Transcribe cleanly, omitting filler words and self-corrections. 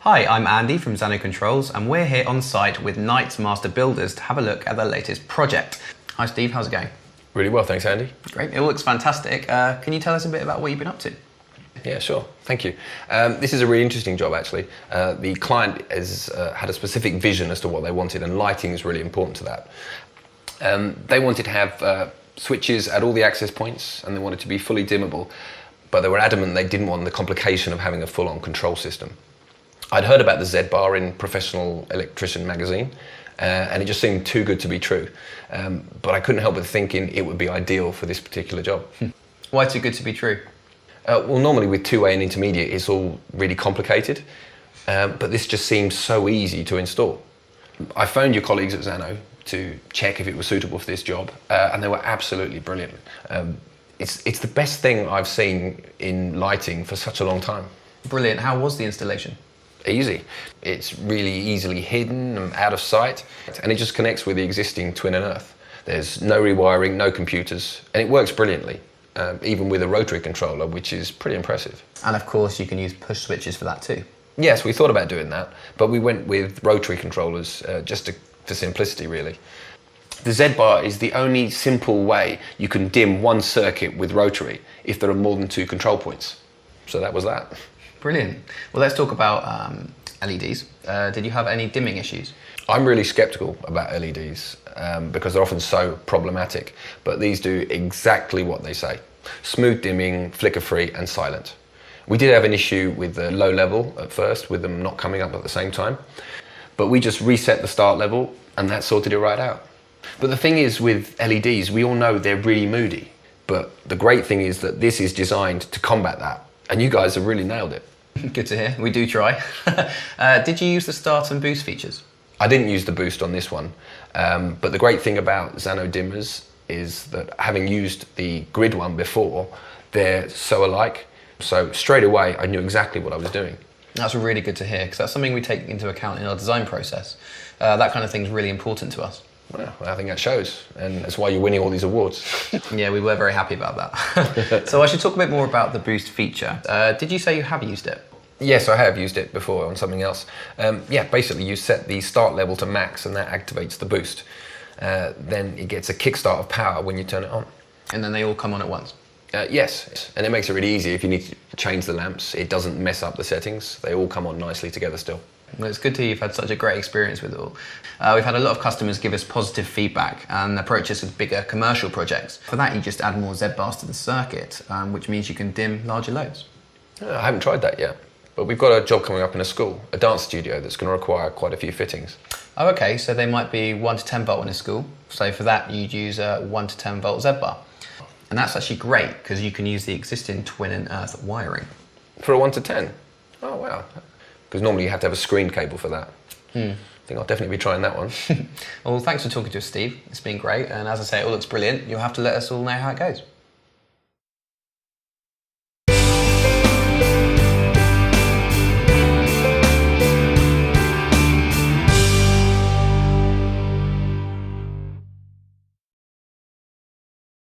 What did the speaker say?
Hi, I'm Andy from Zano Controls, and we're here on site with Knights Master Builders to have a look at their latest project. Hi Steve, how's it going? Really well, thanks Andy. Great, it looks fantastic. Can you tell us a bit about what you've been up to? Yeah, sure, thank you. This is a really interesting job actually. The client has had a specific vision as to what they wanted, and lighting is really important to that. They wanted to have switches at all the access points, and they wanted to be fully dimmable, but they were adamant they didn't want the complication of having a full-on control system. I'd heard about the Z-Bar in Professional Electrician magazine, and it just seemed too good to be true. But I couldn't help but thinking it would be ideal for this particular job. Why too good to be true? Well, normally with two-way and intermediate, it's all really complicated, but this just seems so easy to install. I phoned your colleagues at Zano to check if it was suitable for this job, and they were absolutely brilliant. It's the best thing I've seen in lighting for such a long time. Brilliant. How was the installation? Easy. It's really easily hidden and out of sight, and it just connects with the existing twin and earth. There's no rewiring, no computers, and it works brilliantly, even with a rotary controller, which is pretty impressive. And of course you can use push switches for that too. Yes, we thought about doing that, but we went with rotary controllers for simplicity really. The Z-Bar is the only simple way you can dim one circuit with rotary if there are more than 2 control points. So that was that. Brilliant. Well, let's talk about LEDs. Did you have any dimming issues? I'm really skeptical about LEDs because they're often so problematic, but these do exactly what they say. Smooth dimming, flicker-free and silent. We did have an issue with the low level at first, with them not coming up at the same time, but we just reset the start level and that sorted it right out. But the thing is with LEDs, we all know they're really moody, but the great thing is that this is designed to combat that, and you guys have really nailed it. Good to hear. We do try. Did you use the start and boost features? I didn't use the boost on this one, but the great thing about Zano dimmers is that having used the grid one before, they're so alike. So straight away, I knew exactly what I was doing. That's really good to hear, because that's something we take into account in our design process. That kind of thing is really important to us. Well, I think that shows, and that's why you're winning all these awards. Yeah, we were very happy about that. So I should talk a bit more about the boost feature. Did you say you have used it? Yes, I have used it before on something else. Yeah, basically you set the start level to max and that activates the boost. Then it gets a kickstart of power when you turn it on. And then they all come on at once? Yes, and it makes it really easy. If you need to change the lamps, it doesn't mess up the settings. They all come on nicely together still. Well, it's good to hear you've had such a great experience with it all. We've had a lot of customers give us positive feedback and approach us with bigger commercial projects. For that, you just add more Z-bars to the circuit, which means you can dim larger loads. I haven't tried that yet, but we've got a job coming up in a school, a dance studio, that's going to require quite a few fittings. Oh, okay, so they might be 1 to 10 volt in a school. So for that, you'd use a 1 to 10 volt Z-bar. And that's actually great, because you can use the existing twin and earth wiring. For a 1 to 10? Oh, wow. Because normally you have to have a screen cable for that. I think I'll definitely be trying that one. Well, thanks for talking to us, Steve. It's been great, and as I say, it all looks brilliant. You'll have to let us all know how it goes.